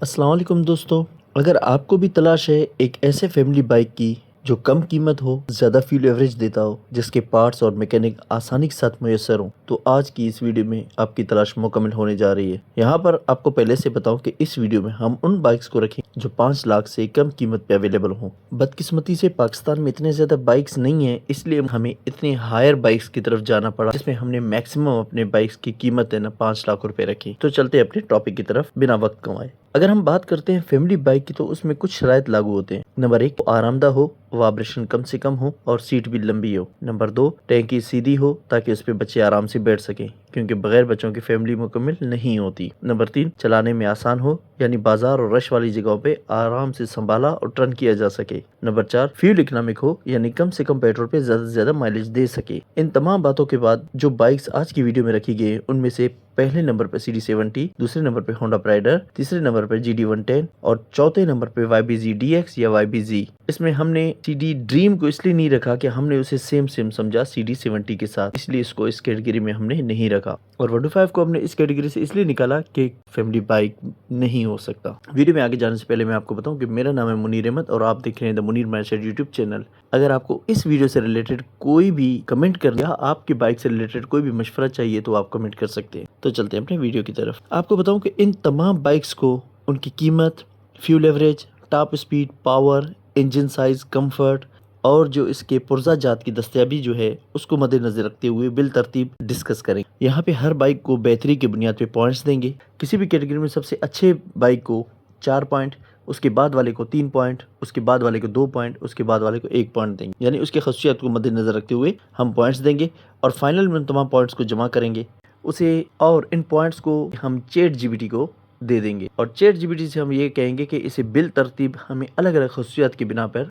अस्सलाम वालेकुम दोस्तों। अगर आपको भी तलाश है एक ऐसे फैमिली बाइक की जो कम कीमत हो, ज़्यादा फ्यूल एवरेज देता हो, जिसके पार्ट्स और मैकेनिक आसानी के साथ मुयस्सर हों, तो आज की इस वीडियो में आपकी तलाश मुकम्मल होने जा रही है। यहाँ पर आपको पहले से बताऊं कि इस वीडियो में हम उन बाइक्स को रखें जो 5 लाख से कम कीमत पे अवेलेबल हों। बदकिस्मती से पाकिस्तान में इतने ज़्यादा बाइक्स नहीं है, इसलिए हमें इतने हायर बाइक्स की तरफ जाना पड़ा, जिसमें हमने मैक्सिमम अपने बाइक्स की कीमत है ना 5 लाख रुपए रखी। तो चलते अपने टॉपिक की तरफ बिना वक्त गंवाए। अगर हम बात करते हैं फैमिली बाइक की, तो उसमें कुछ शराइत लागू होते हैं। नंबर 1, आरामदाह हो, वाइब्रेशन कम से कम हो और सीट भी लंबी हो। नंबर 2, टैंकी सीधी हो ताकि उस पे बच्चे आराम से बैठ सकें, क्योंकि बगैर बच्चों की फैमिली मुकम्मल नहीं होती। नंबर 3, चलाने में आसान हो, यानी बाजार और रश वाली जगहों पे आराम से संभाला और टर्न किया जा सके। नंबर 4, फ्यूल इकोनॉमिक हो, यानी कम से कम पेट्रोल पे ज्यादा से ज्यादा माइलेज दे सके। इन तमाम बातों के बाद जो बाइक्स आज की वीडियो में रखी गई है, उनमें से पहले नंबर पे CD70, दूसरे नंबर पे होंडा प्राइडर, तीसरे नंबर पे GD110 और चौथे नंबर पे YBZ DX या YBZ। इसमें हमने CD ड्रीम को इसलिए नहीं रखा कि हमने उसे सेम समझा CD70 के साथ, इसलिए इसको इस कैटेगरी में हमने नहीं रखा। और 125 को हमने इस कैटेगरी से इसलिए निकाला कि फैमिली बाइक नहीं हो सकता। वीडियो में आगे जाने से पहले मैं आपको बताऊं कि मेरा नाम है मुनीर अहमद और आप देख रहे हैं the Munir mindset YouTube channel. अगर आपको इस वीडियो से रिलेटेड कोई भी कमेंट करना या आपकी बाइक से रिलेटेड कोई भी मशवरा चाहिए तो आप कमेंट कर सकते हैं। तो चलते हैं अपने वीडियो की तरफ। आपको बताऊं कि इन तमाम बाइक्स को उनकी कीमत, fuel average, top speed, power, engine size, comfort और जो इसके पुर्जा जात की दस्तयाबी जो है उसको मद्देनजर रखते हुए बिल तरतीब डिस्कस करें। यहाँ पे हर बाइक को बेहतरी की बुनियाद पे पॉइंट्स देंगे। किसी भी कैटेगरी में सबसे अच्छे बाइक को 4 पॉइंट, उसके बाद वाले को 3 पॉइंट, उसके बाद वाले को 2 पॉइंट, उसके बाद वाले को 1 पॉइंट देंगे। यानी उसकी खसूसियत को मद्देनजर रखते हुए हम पॉइंट्स देंगे और फाइनल में तमाम पॉइंट्स को जमा करेंगे उसे, और इन पॉइंट्स को हम चैट जीपीटी को दे देंगे और चैट जीपीटी से हम ये कहेंगे कि इसे बिल तरतीब हमें अलग अलग खसूसियात की बिना पर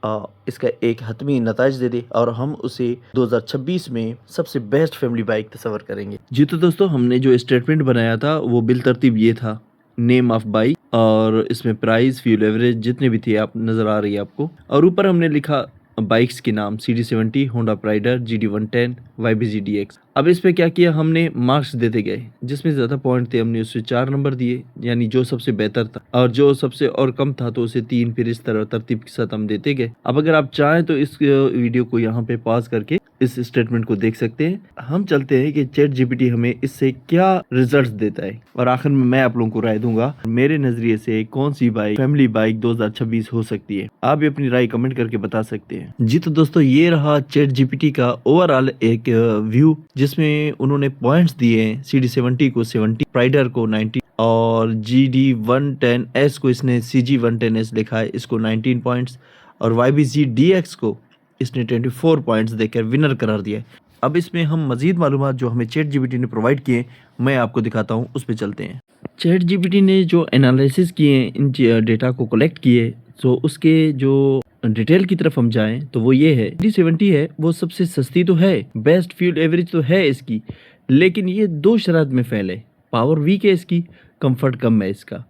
इसका एक हतमी नताइज दे दे और हम उसे 2026 में सबसे बेस्ट फैमिली बाइक तस्वर करेंगे। जी तो दोस्तों, हमने जो स्टेटमेंट बनाया था वो बिल तरतीब ये था: नेम ऑफ बाइक, और इसमें प्राइस, फ्यूल एवरेज जितने भी थे आप नजर आ रही है आपको, और ऊपर हमने लिखा बाइक्स के नाम: CD70, Honda प्राइडर, GD110, YBZ DX। अब इस पे क्या किया, हमने मार्क्स देते गए। जिसमें ज़्यादा पॉइंट थे हमने उससे 4 नंबर दिए, यानी जो सबसे बेहतर था, और जो सबसे और कम था तो उसे 3। फिर इस तरह तरतीब के साथ हम देते गए। अब अगर आप चाहें तो इस वीडियो को यहाँ पे पॉज करके इस स्टेटमेंट को देख सकते हैं। हम चलते हैं कि चैट जीपीटी हमें इससे क्या रिजल्ट्स देता है, और आखिर में मैं आप लोगों को राय दूंगा मेरे नजरिए से कौन सी बाइक फैमिली बाइक 2026 हो सकती है। आप भी अपनी राय कमेंट करके बता सकते हैं। जी तो दोस्तों, ये रहा चैट जीपीटी का ओवरऑल एक व्यू, जिसमें उन्होंने पॉइंट्स दिए हैं। CD70 को 70, प्राइडर को 90 और GD110S को इसने CG110S लिखा है, इसको 19 पॉइंट्स, और YBZ DX को इसने 24 पॉइंट्स देकर विनर करार दिया है। अब इसमें हम मजीद मालूमात जो हमें चैट जीपीटी ने प्रोवाइड किए मैं आपको दिखाता हूँ, उस पर चलते हैं। चैट जीपीटी ने जो एनालिसिस किए, इन डेटा को कलेक्ट किए, तो उसके जो डिटेल की तरफ हम जाएं तो वो ये है: D70 है वो सबसे सस्ती तो है, बेस्ट फ्यूल एवरेज तो है इसकी, लेकिन ये 2 शरात में फेल है। पावर वीक है इसकी, कंफर्ट कम है इसका।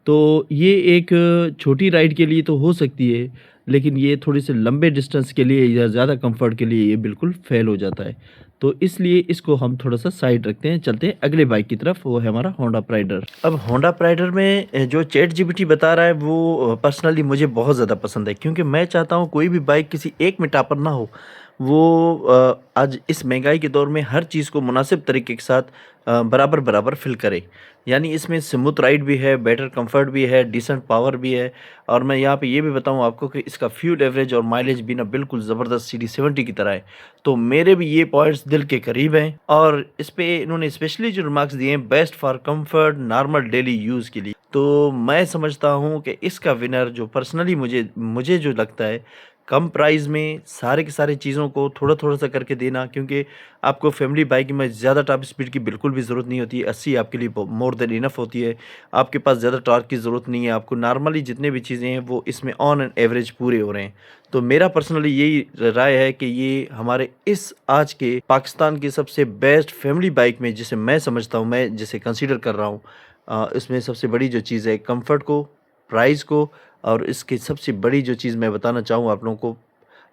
तो ये एक छोटी राइड के लिए तो हो सकती है, लेकिन ये थोड़ी से लंबे डिस्टेंस के लिए या ज़्यादा कंफर्ट के लिए ये बिल्कुल फेल हो जाता है। तो इसलिए इसको हम थोड़ा सा साइड रखते हैं। चलते हैं अगले बाइक की तरफ, वो है हमारा होंडा प्राइडर। अब होंडा प्राइडर में जो चैट जीपीटी बता रहा है वो पर्सनली मुझे बहुत ज़्यादा पसंद है, क्योंकि मैं चाहता हूँ कोई भी बाइक किसी एक में टॉपर ना हो। वो आज इस महंगाई के दौर में हर चीज़ को मुनासिब तरीके के साथ बराबर बराबर फिल करे। यानी इसमें स्मूथ राइड भी है, बेटर कंफर्ट भी है, डिसेंट पावर भी है, और मैं यहाँ पे ये भी बताऊँ आपको कि इसका फ्यूल एवरेज और माइलेज भी ना बिल्कुल ज़बरदस्त CD70 की तरह है। तो मेरे भी ये पॉइंट्स दिल के करीब हैं, और इस पे इन्होंने स्पेशली जो रिमार्क्स दिए हैं: best for comfort, normal daily use के लिए। तो मैं समझता हूँ कि इसका विनर जो पर्सनली मुझे मुझे जो लगता है, कम प्राइस में सारे के सारे चीज़ों को थोड़ा थोड़ा सा करके देना, क्योंकि आपको फैमिली बाइक में ज़्यादा टॉप स्पीड की बिल्कुल भी ज़रूरत नहीं होती है। 80 आपके लिए मोर देन इनफ होती है। आपके पास ज़्यादा टॉर्क की ज़रूरत नहीं है। आपको नॉर्मली जितने भी चीज़ें हैं वो इसमें ऑन एन एवरेज पूरे हो रहे हैं। तो मेरा पर्सनली यही राय है कि ये हमारे इस आज के पाकिस्तान की सबसे बेस्ट फैमिली बाइक में, जिसे मैं समझता हूँ, मैं जिसे कंसीडर कर रहा हूँ, इसमें सबसे बड़ी जो चीज़ है कंफर्ट को, प्राइस को, और इसकी सबसे बड़ी जो चीज़ मैं बताना चाहूँ आप लोगों को,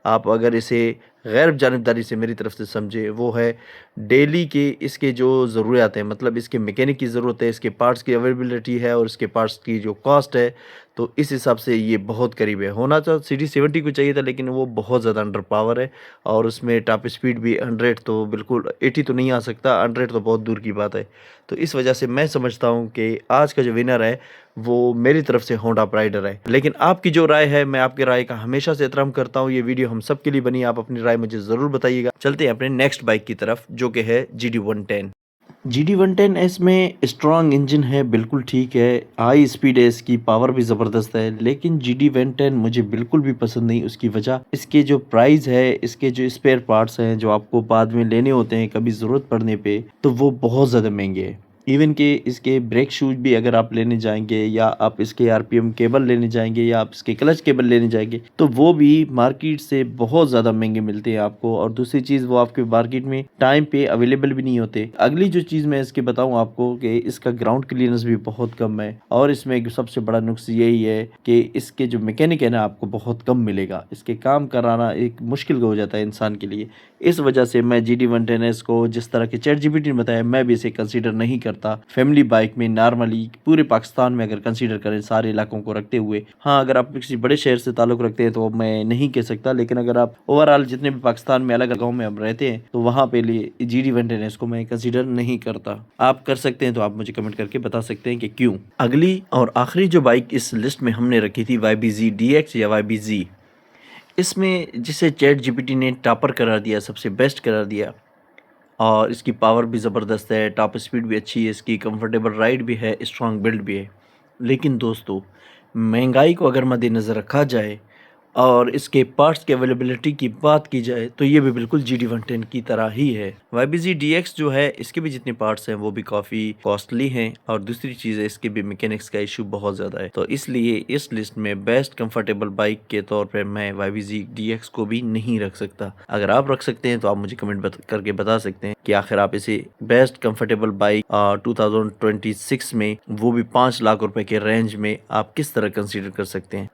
आप अगर इसे गैर जानिबदारी से मेरी तरफ से समझे, वो है डेली के इसके जो ज़रूरियात हैं, मतलब इसके मैकेनिक की ज़रूरत है, इसके पार्ट्स की अवेलेबिलिटी है और इसके पार्ट्स की जो कॉस्ट है, तो इस हिसाब से ये बहुत करीब है। होना तो CD70 को चाहिए था, लेकिन वो बहुत ज़्यादा अंडर पावर है और उसमें टॉप स्पीड भी 100 तो बिल्कुल 80 तो नहीं आ सकता, 100 तो बहुत दूर की बात है। तो इस वजह से मैं समझता हूँ कि आज का जो विनर है वो मेरी तरफ से होंडा प्राइडर है। लेकिन आपकी जो राय है, मैं आपकी राय का हमेशा से एहतराम करता हूँ। ये वीडियो हम सब के लिए बनी है, आप अपनी राय मुझे ज़रूर बताइएगा। चलते हैं अपने नेक्स्ट बाइक की तरफ, जो कि है GD110। GD110S में स्ट्रॉन्ग इंजन है, बिल्कुल ठीक है, हाई स्पीड है, इसकी पावर भी ज़बरदस्त है, लेकिन GD110 मुझे बिल्कुल भी पसंद नहीं। उसकी वजह इसके जो प्राइस है, इसके जो स्पेयर पार्ट्स हैं जो आपको बाद में लेने होते हैं कभी ज़रूरत पड़ने पे, तो वो बहुत ज़्यादा महंगे हैं। इवन कि इसके ब्रेक शूज भी अगर आप लेने जाएंगे, या आप इसके RPM केबल लेने जाएंगे, या आप इसके क्लच केबल लेने जाएंगे, तो वो भी मार्केट से बहुत ज़्यादा महंगे मिलते हैं आपको। और दूसरी चीज़, वो आपके मार्केट में टाइम पे अवेलेबल भी नहीं होते। अगली जो चीज़ मैं इसके बताऊं आपको कि इसका ग्राउंड क्लियरेंस भी बहुत कम है, और इसमें एक सबसे बड़ा नुक्स यही है कि इसके जो मैकेनिक है ना, आपको बहुत कम मिलेगा। इसके काम कराना एक मुश्किल हो जाता है इंसान के लिए। इस वजह से मैं GD110S को, जिस तरह के ChatGPT ने बताया, मैं भी इसे कंसीडर नहीं करता फैमिली बाइक में। नॉर्मली पूरे पाकिस्तान में अगर कंसीडर करें सारे इलाकों को रखते हुए, हाँ अगर आप किसी बड़े शहर से ताल्लुक़ रखते हैं तो मैं नहीं कह सकता, लेकिन अगर आप ओवरऑल जितने भी पाकिस्तान में अलग अलग गाँव में आप रहते हैं, तो वहाँ पे लिए GD110S को मैं कंसीडर नहीं करता। आप कर सकते हैं तो आप मुझे कमेंट करके बता सकते हैं कि क्यों। अगली और आखिरी जो बाइक इस लिस्ट में हमने रखी थी, YBZ DX या YBZ। इसमें जिसे ChatGPT ने टॉपर करार दिया, सबसे बेस्ट करार दिया, और इसकी पावर भी ज़बरदस्त है, टॉप स्पीड भी अच्छी है, इसकी कंफर्टेबल राइड भी है, स्ट्रॉन्ग बिल्ड भी है। लेकिन दोस्तों, महंगाई को अगर मद्देनज़र रखा जाए और इसके पार्ट्स की अवेलेबिलिटी की बात की जाए, तो ये भी बिल्कुल GD110 की तरह ही है। YBZ DX जो है, इसके भी जितने पार्ट्स हैं वो भी काफ़ी कॉस्टली हैं, और दूसरी चीज़ है इसके भी मैकेनिक्स का इशू बहुत ज़्यादा है। तो इसलिए इस लिस्ट में बेस्ट कंफर्टेबल बाइक के तौर पर मैं YBZ DX को भी नहीं रख सकता। अगर आप रख सकते हैं तो आप मुझे कमेंट करके बता सकते हैं कि आखिर आप इसे बेस्ट कंफर्टेबल बाइक 2026 में, वो भी 5 लाख रुपए के रेंज में, आप किस तरह कंसीडर कर सकते हैं।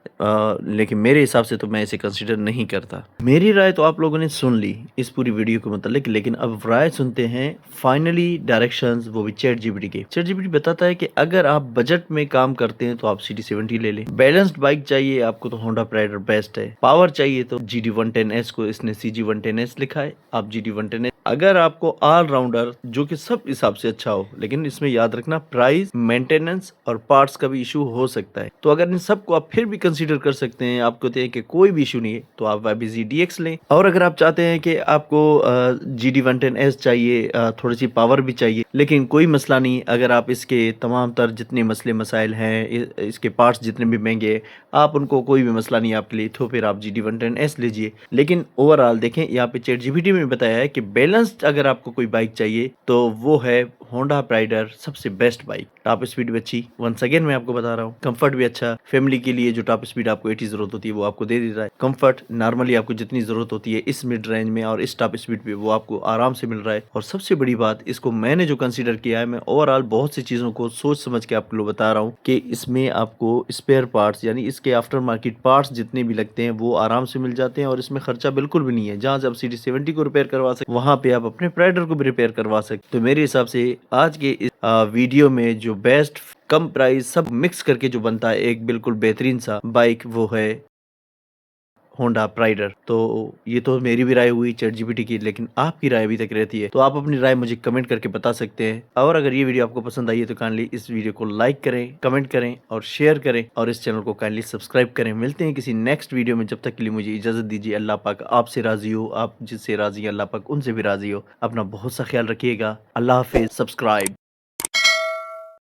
लेकिन मेरे हिसाब से तो मैं इसे कंसीडर नहीं करता। मेरी राय तो आप लोगों ने सुन ली इस पूरी वीडियो के मतलब, लेकिन अब राय सुनते हैं फाइनली डायरेक्शंस, वो भी ChatGPT के। ChatGPT बताता है कि अगर आप बजट में काम करते हैं तो आप CD70 ले लें। बैलेंस्ड बाइक चाहिए आपको तो होंडा प्राइडर बेस्ट है। पावर चाहिए तो GD110S को इसने CG110S लिखा है, आप GD110S। अगर आपको ऑलराउंडर जो कि सब हिसाब से अच्छा हो, लेकिन इसमें याद रखना प्राइस, मेंटेनेंस और पार्ट्स का भी इशू हो सकता है, तो अगर इन सबको आप फिर भी कंसीडर कर सकते हैं, आपको कहते हैं कि कोई भी इशू नहीं है, तो आप YBZ DX लें। और अगर आप चाहते हैं कि आपको GD110S चाहिए, थोड़ी सी पावर भी चाहिए, लेकिन कोई मसला नहीं, अगर आप इसके तमाम तर जितने मसले मसाइल हैं, इसके पार्ट्स जितने भी महंगे, आप उनको, कोई भी मसला नहीं आपके लिए, तो फिर आप GD110S लीजिए। लेकिन ओवरऑल देखें, यहाँ पे ChatGPT में बताया है कि बैलेंस्ड अगर आपको कोई बाइक चाहिए तो वो है होंडा प्राइडर, सबसे बेस्ट बाइक। टॉप स्पीड भी अच्छी, वंस अगेन मैं आपको बता रहा हूँ, कंफर्ट भी अच्छा। फैमिली के लिए जो टॉप स्पीड आपको 80 जरूरत होती है वो आपको दे रहा है। कंफर्ट नॉर्मली आपको जितनी जरूरत होती है इस मिड रेंज में और इस टॉप स्पीड पे, वो आपको आराम से मिल रहा है। और सबसे बड़ी बात, इसको मैंने जो कंसीडर किया है, मैं ओवरऑल बहुत सी चीजों को सोच समझ के आपको बता रहा हूँ कि इसमें आपको स्पेयर पार्ट्स, यानी इसके आफ्टर मार्केट पार्ट्स जितने भी लगते हैं वो आराम से मिल जाते हैं, और इसमें खर्चा बिल्कुल भी नहीं है। जहाँ से आप CD70 को रिपेयर करवा सकते, वहाँ पे आप अपने प्राइडर को भी रिपेयर करवा सकते। तो मेरे हिसाब से आज के इस वीडियो में जो बेस्ट, कम प्राइस, सब मिक्स करके जो बनता है एक बिल्कुल बेहतरीन सा बाइक, वो है होंडा प्राइडर। तो ये तो मेरी भी राय हुई ChatGPT की, लेकिन आपकी राय अभी तक रहती है, तो आप अपनी राय मुझे कमेंट करके बता सकते हैं। और अगर ये वीडियो आपको पसंद आई है तो काइंडली इस वीडियो को लाइक करें, कमेंट करें और शेयर करें, और इस चैनल को काइंडली सब्सक्राइब करें। मिलते हैं किसी नेक्स्ट वीडियो में, जब तक के लिए मुझे इजाजत दीजिए। अल्लाह पाक आपसे राजी हो, आप जिससे राजी हैं अल्लाह पाक उनसे भी राजी हो। अपना बहुत सा ख्याल रखिएगा। अल्लाह हाफिज। सब्सक्राइब।